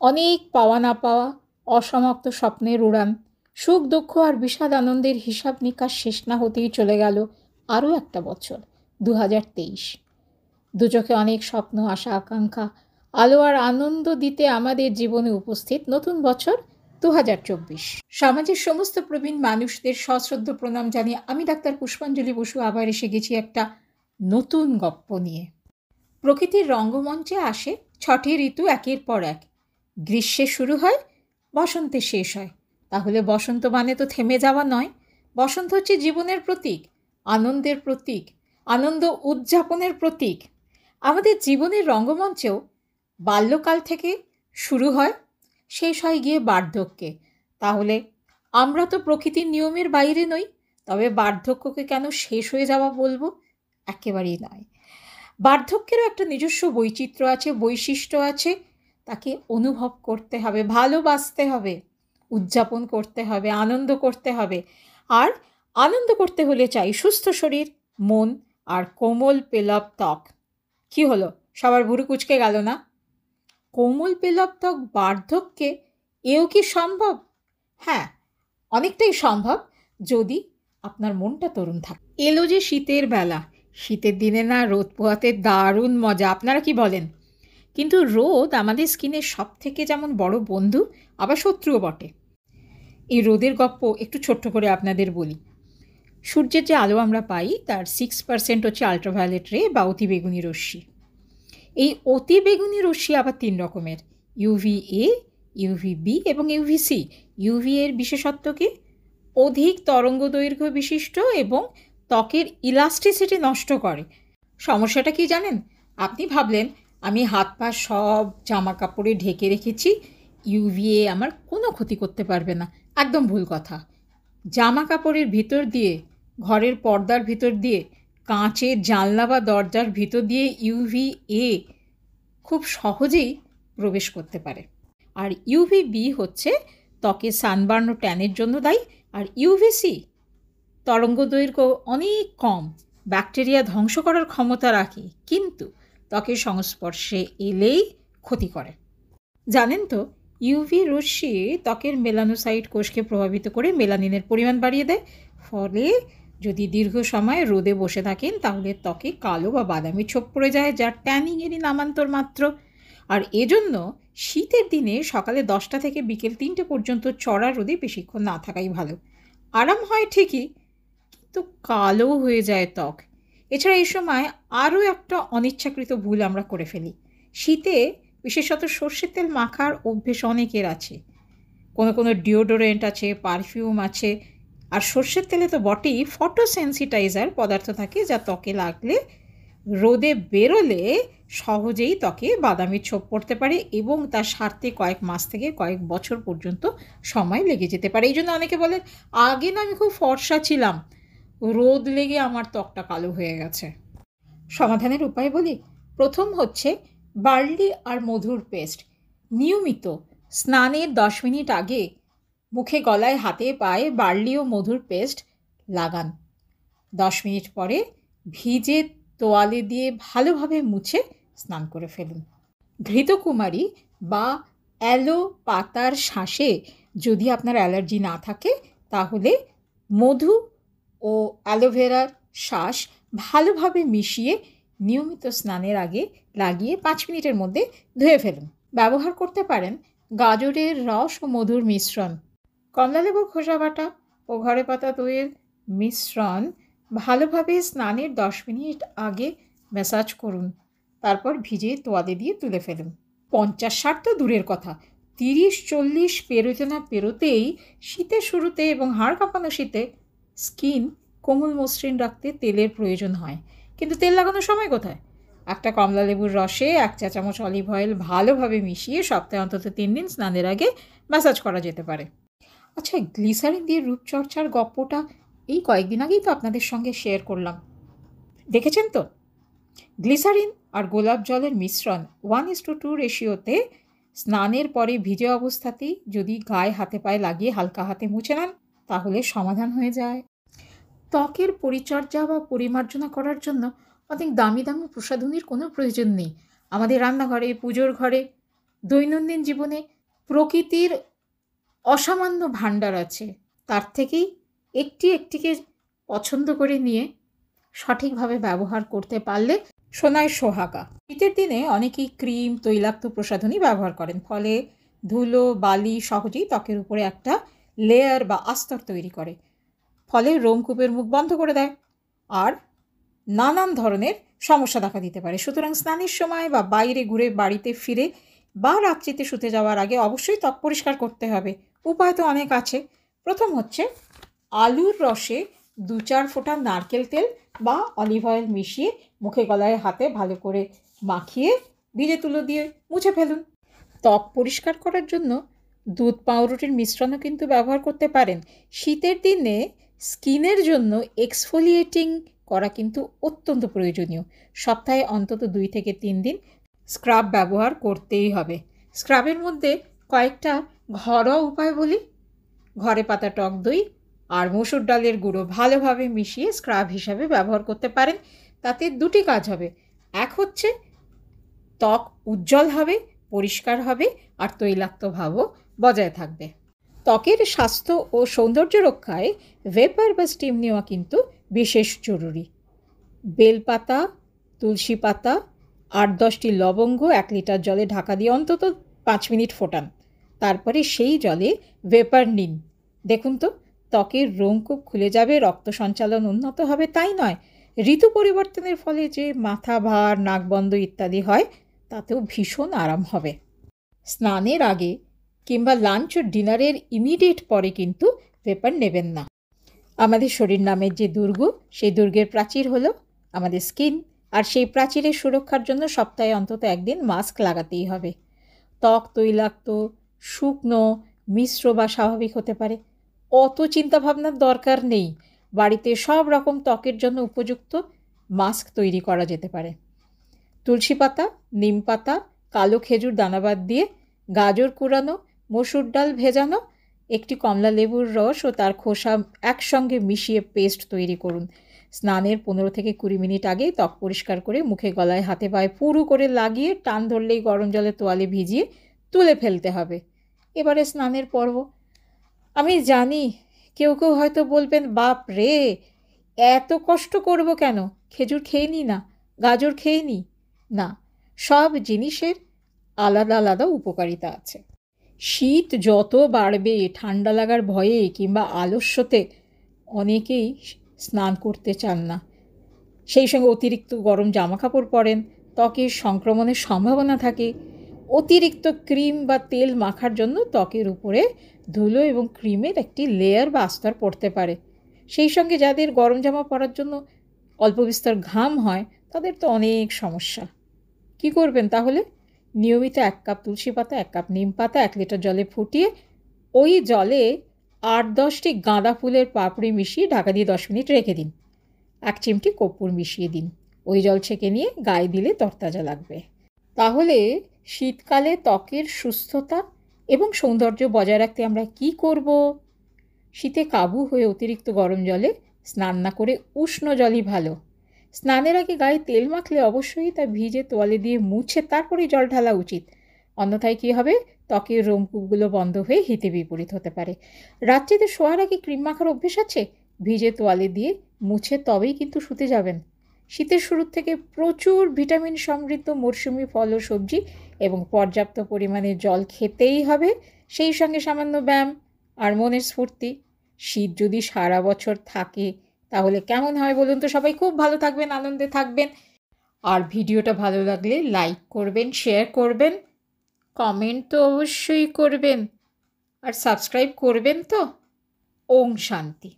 অনেক পাওয়া না পাওয়া, অসমাপ্ত স্বপ্নের উড়ান, সুখ দুঃখ আর বিষাদ আনন্দের হিসাব নিকাশ শেষ না হতেই চলে গেল আরও একটা বছর, 2023। দুচোখে অনেক স্বপ্ন, আশা, আকাঙ্ক্ষা, আলো আর আনন্দ দিতে আমাদের জীবনে উপস্থিত নতুন বছর 2024। সমাজের সমস্ত প্রবীণ মানুষদের সশ্রদ্ধ প্রণাম জানিয়ে আমি ডাক্তার পুষ্পাঞ্জলি বসু আবার এসে গেছি একটা নতুন গপ্প নিয়ে। প্রকৃতির রঙ্গমঞ্চে আসে 6টি ঋতু একের পর এক। গ্রীষ্মে শুরু হয়, বসন্তে শেষ হয়। তাহলে বসন্ত মানে তো থেমে যাওয়া নয়। বসন্ত হচ্ছে জীবনের প্রতীক, আনন্দের প্রতীক, আনন্দ উদযাপনের প্রতীক। আমাদের জীবনের রঙ্গমঞ্চেও বাল্যকাল থেকে শুরু হয়, শেষ হয় গিয়ে বার্ধক্যে। তাহলে আমরা তো প্রকৃতির নিয়মের বাইরে নই, তবে বার্ধক্যকে কেন শেষ হয়ে যাওয়া বলবো? একেবারেই নয়। বার্ধক্যেরও একটা নিজস্ব বৈচিত্র্য আছে, বৈশিষ্ট্য আছে। তাকে অনুভব করতে হবে, ভালোবাসতে হবে, উদযাপন করতে হবে, আনন্দ করতে হবে। আর আনন্দ করতে হলে চাই সুস্থ শরীর, মন আর কোমল পেলব ত্বক। কি হলো, সবার ভুরু কুঁচকে গেল না? কোমল পেলব ত্বক বার্ধক্যে এও কি সম্ভব? হ্যাঁ, অনেকটাই সম্ভব, যদি আপনার মনটা তরুণ থাকে। এলো যে শীতের বেলা, শীতের দিনে না রোদ পোহাতে দারুণ মজা, আপনারা কি বলেন? কিন্তু রোদ আমাদের স্কিনের সব থেকে যেমন বড় বন্ধু, আবার শত্রুও বটে। এই রোদের গপ্প একটু ছোট্ট করে আপনাদের বলি। সূর্যের যে আলো আমরা পাই তার 6% হচ্ছে আল্ট্রাভায়োলেট রে বা অতিবেগুনি রশ্মি। এই অতিবেগুনি রশ্মি আবার 3 রকমের, ইউভিএ, ইউভিবি এবং ইউভিসি। ইউভি এর বিশেষত্ব কি? অধিক তরঙ্গ দৈর্ঘ্য বিশিষ্ট এবং ত্বকের ইলাস্টিসিটি নষ্ট করে। সমস্যাটা কি জানেন? আপনি ভাবলেন আমি হাত পা সব জামা কাপড়ে ঢেকে রেখেছি, ইউভিএ আমার কোনো ক্ষতি করতে পারবে না। একদম ভুল কথা। জামা কাপড়ের ভিতর দিয়ে, ঘরের পর্দার ভিতর দিয়ে, কাঁচের জানলা বা দরজার ভিতর দিয়ে ইউভিএ খুব সহজেই প্রবেশ করতে পারে। আর ইউভিবি হচ্ছে ত্বকে সানবার্ন ও ট্যানের জন্য দায়ী। আর ইউভিসি তরঙ্গ দৈর্ঘ্য অনেক কম, ব্যাকটেরিয়া ধ্বংস করার ক্ষমতা রাখে, কিন্তু ত্বকের সংস্পর্শে এলেই ক্ষতি করে। জানেন তো, ইউভি রশ্মি ত্বকের মেলানোসাইট কোষকে প্রভাবিত করে মেলানিনের পরিমাণ বাড়িয়ে দেয়। ফলে যদি দীর্ঘ সময় রোদে বসে থাকেন তাহলে ত্বকে কালো বা বাদামি ছোপ পড়ে যায়, যা ট্যানিংয়েরই নামান্তর মাত্র। আর এজন্য শীতের দিনে সকালে 10টা থেকে বিকেল 3টে পর্যন্ত চড়া রোদে বেশিক্ষণ না থাকাই ভালো। আরাম হয় ঠিকই, কিন্তু কালো হয়ে যায় ত্বক। এছাড়া এই সময় আরও একটা অনিচ্ছাকৃত ভুল আমরা করে ফেলি। শীতে বিশেষত সর্ষের তেল মাখার অভ্যেস অনেকের আছে। কোনো ডিওডোরেন্ট আছে, পারফিউম আছে। আর সর্ষের তেলে তো বটেই, ফটোসেন্সিটাইজার পদার্থ থাকে যা ত্বকে লাগলে, রোদে বেরোলে সহজেই ত্বকে বাদামি ছোপ পড়তে পারে এবং তার সারতে কয়েক মাস থেকে কয়েক বছর পর্যন্ত সময় লেগে যেতে পারে। এই জন্য অনেকে বলেন, আগে না আমি খুব ফর্সা ছিলাম, রোদ লেগে আমার ত্বকটা কালো হয়ে গেছে। সমাধানের উপায় বলি। প্রথম হচ্ছে বার্লি আর মধুর পেস্ট। নিয়মিত স্নানের 10 মিনিট আগে মুখে, গলায়, হাতে, পায়ে বার্লি ও মধুর পেস্ট লাগান। 10 মিনিট পরে ভিজে তোয়ালে দিয়ে ভালোভাবে মুছে স্নান করে ফেলুন। ঘৃতকুমারী বা অ্যালো পাতার শাঁসে যদি আপনার অ্যালার্জি না থাকে তাহলে মধু ও অ্যালোভেরার শাঁস ভালোভাবে মিশিয়ে নিয়মিত স্নানের আগে লাগিয়ে 5 মিনিটের মধ্যে ধুয়ে ফেলুন। ব্যবহার করতে পারেন গাজরের রস ও মধুর মিশ্রণ, কমলালেবুর খোসা বাটা ও ঘরে পাতা দইয়ের মিশ্রণ ভালোভাবে স্নানের 10 মিনিট আগে ম্যাসাজ করুন। তারপর ভিজে তোয়ালে দিয়ে তুলে ফেলুন। 50-60 তো দূরের কথা, 30-40 পেরোতে না পেরোতেই শীতের শুরুতে এবং হাড় কাঁপানো শীতে স্কিন কোমল মসৃণ রাখতে তেলের প্রয়োজন হয়। কিন্তু তেল লাগানোর সময় কোথায়? একটা কমলালেবুর রসে 1 চা চামচ অলিভ অয়েল ভালোভাবে মিশিয়ে সপ্তাহে অন্তত 3 দিন স্নানের আগে ম্যাসাজ করা যেতে পারে। আচ্ছা, গ্লিসারিন দিয়ে রূপচর্চার গপ্পটা এই কয়েকদিন আগেই তো আপনাদের সঙ্গে শেয়ার করলাম, দেখেছেন তো? গ্লিসারিন আর গোলাপ জলের মিশ্রণ 1:2 রেশিওতে স্নানের পরে ভিজে অবস্থাতেই যদি গায়ে, হাতে, পায়ে লাগিয়ে হালকা হাতে মুছে নেন তাহলে সমাধান হয়ে যায়। ত্বকের পরিচর্যা বা পরিমার্জনা করার জন্য অনেক দামি দামি প্রসাধনীর কোনো প্রয়োজন নেই। আমাদের রান্নাঘরে, পুজোর ঘরে দৈনন্দিন জীবনে প্রকৃতির অসামান্য ভাণ্ডার আছে, তার থেকেই একটিকে পছন্দ করে নিয়ে সঠিকভাবে ব্যবহার করতে পারলে সোনায় সোহাগা। শীতের দিনে অনেকেই ক্রিম, তৈলাক্ত প্রসাধনী ব্যবহার করেন, ফলে ধুলো বালি সহজেই ত্বকের উপরে একটা লেয়ার বা আস্তর তৈরি করে, ফলে রোমকূপের মুখ বন্ধ করে দেয় আর নানান ধরনের সমস্যা দেখা দিতে পারে। সুতরাং স্নানের সময় বা বাইরে ঘুরে বাড়িতে ফিরে বা রাত্রিতে শুতে যাওয়ার আগে অবশ্যই ত্বক পরিষ্কার করতে হবে। উপায় তো অনেক আছে। প্রথম হচ্ছে আলুর রসে 2-4 ফোঁটা নারকেল তেল বা অলিভ অয়েল মিশিয়ে মুখে গলায় হাতে ভালো করে মাখিয়ে ভিজে তুলো দিয়ে মুছে ফেলুন। ত্বক পরিষ্কার করার জন্য দুধ পাউরুটির মিশ্রণও কিন্তু ব্যবহার করতে পারেন। শীতের দিনে স্কিনের জন্য এক্সফোলিয়েটিং করা কিন্তু অত্যন্ত প্রয়োজনীয়। সপ্তাহে অন্তত 2 থেকে 3 দিন স্ক্রাব ব্যবহার করতেই হবে। স্ক্রাবের মধ্যে কয়েকটা ঘরোয়া উপায় বলি। ঘরে পাতা টক দই আর মসুর ডালের গুঁড়ো ভালোভাবে মিশিয়ে স্ক্রাব হিসাবে ব্যবহার করতে পারেন। তাতে দুটি কাজ হবে। এক হচ্ছে ত্বক উজ্জ্বল হবে, পরিষ্কার হবে আর তৈলাক্ত ভাবও বজায় থাকবে। ত্বকের স্বাস্থ্য ও সৌন্দর্য রক্ষায় ভেপার বা স্টিম নেওয়া কিন্তু বিশেষ জরুরি। বেলপাতা, তুলসী পাতা, 8-10টি লবঙ্গ 1 লিটার জলে ঢাকা দিয়ে অন্তত 5 মিনিট ফোটান। তারপরে সেই জলে ভেপার নিন। দেখুন তো, ত্বকের রোমকূপ খুলে যাবে, রক্ত সঞ্চালন উন্নত হবে। তাই নয়, ঋতু পরিবর্তনের ফলে যে মাথা ভার, নাকবন্ধ ইত্যাদি হয়, তাতেও ভীষণ আরাম হবে। স্নানের আগে কিংবা লাঞ্চ ও ডিনারের ইমিডিয়েট পরে কিন্তু ভেপার নেবেন না। আমাদের শরীর নামের যে দুর্গ, সেই দুর্গের প্রাচীর হলো আমাদের স্কিন, আর সেই প্রাচীরের সুরক্ষার জন্য সপ্তাহে অন্তত 1 দিন মাস্ক লাগাতেই হবে। ত্বক তৈলাক্ত, শুকনো, মিশ্র বা স্বাভাবিক হতে পারে, অত চিন্তাভাবনার দরকার নেই। বাড়িতে সব রকম ত্বকের জন্য উপযুক্ত মাস্ক তৈরি করা যেতে পারে। তুলসী পাতা, নিম পাতা, কালো খেজুর দানাবাদ দিয়ে, গাজর কুড়ানো, মসুর ডাল ভেজানো, একটি কমলা লেবুর রস ও তার খোসা একসঙ্গে মিশিয়ে পেস্ট তৈরি করুন। স্নানের 15 থেকে 20 মিনিট আগে ত্বক পরিষ্কার করে মুখে গলায় হাতে পায়ে পুরু করে লাগিয়ে টান ধরলেই গরম জলে তোয়ালে ভিজিয়ে তুলে ফেলতে হবে। এবারে স্নানের পর্ব। আমি জানি কেউ হয়তো বলবেন, বাপ রে, এত কষ্ট করব কেন, খেজুর খেয়ে নি না, গাজর খেয়ে নি না। সব জিনিসের আলাদা আলাদা উপকারিতা আছে। শীত যত বাড়বে, ঠান্ডা লাগার ভয়ে কিংবা আলস্যতে অনেকেই স্নান করতে চান না। সেই সঙ্গে অতিরিক্ত গরম জামাকাপড় পরেন, ত্বকের সংক্রমণের সম্ভাবনা থাকে। অতিরিক্ত ক্রিম বা তেল মাখার জন্য ত্বকের উপরে ধুলো এবং ক্রিমের একটি লেয়ার বা আস্তর পড়তে পারে। সেই সঙ্গে যাদের গরম জামা পরার জন্য অল্প বিস্তর ঘাম হয়, তাদের তো অনেক সমস্যা। কি করবেন তাহলে? নিয়মিত 1 কাপ তুলসী পাতা, 1 কাপ নিম পাতা 1 লিটার জলে ফুটিয়ে ওই জলে 8-10টি গাঁদা ফুলের পাপড়ি মিশিয়ে ঢাকা দিয়ে 10 মিনিট রেখে দিন। 1 চিমটি কর্পূর মিশিয়ে দিন। ওই জল ছেঁকে নিয়ে গায়ে দিলে তরতাজা লাগবে। তাহলে শীতকালে ত্বকের সুস্থতা এবং সৌন্দর্য বজায় রাখতে আমরা কি করব? শীতে কাবু হয়ে অতিরিক্ত গরম জলে স্নান না করে উষ্ণ জলই ভালো। স্নানের আগে গায়ে তেল মাখলে অবশ্যই তা ভিজে তোয়ালে দিয়ে মুছে তারপরেই জল ঢালা উচিত। অন্যথায় কী হবে? ত্বকের রোমকূপগুলো বন্ধ হয়ে হিতে বিপরীত হতে পারে। রাত্রিতে শোয়ার আগে ক্রিম মাখার অভ্যেস আছে? ভিজে তোয়ালে দিয়ে মুছে তবেই কিন্তু শুতে যাবেন। শীতের শুরুর থেকে প্রচুর ভিটামিন সমৃদ্ধ মরশুমি ফল ও সবজি এবং পর্যাপ্ত পরিমাণে জল খেতেই হবে। সেই সঙ্গে সামান্য ব্যায়াম আর মনের স্ফূর্তি। শীত যদি সারা বছর থাকে তাহলে কেমন হয় বলুন তো? সবাই খুব ভালো থাকবেন, আনন্দে থাকবেন। আর ভিডিওটা ভালো লাগলে লাইক করবেন, শেয়ার করবেন, কমেন্ট তো অবশ্যই করবেন, আর সাবস্ক্রাইব করবেন তো। ওম শান্তি।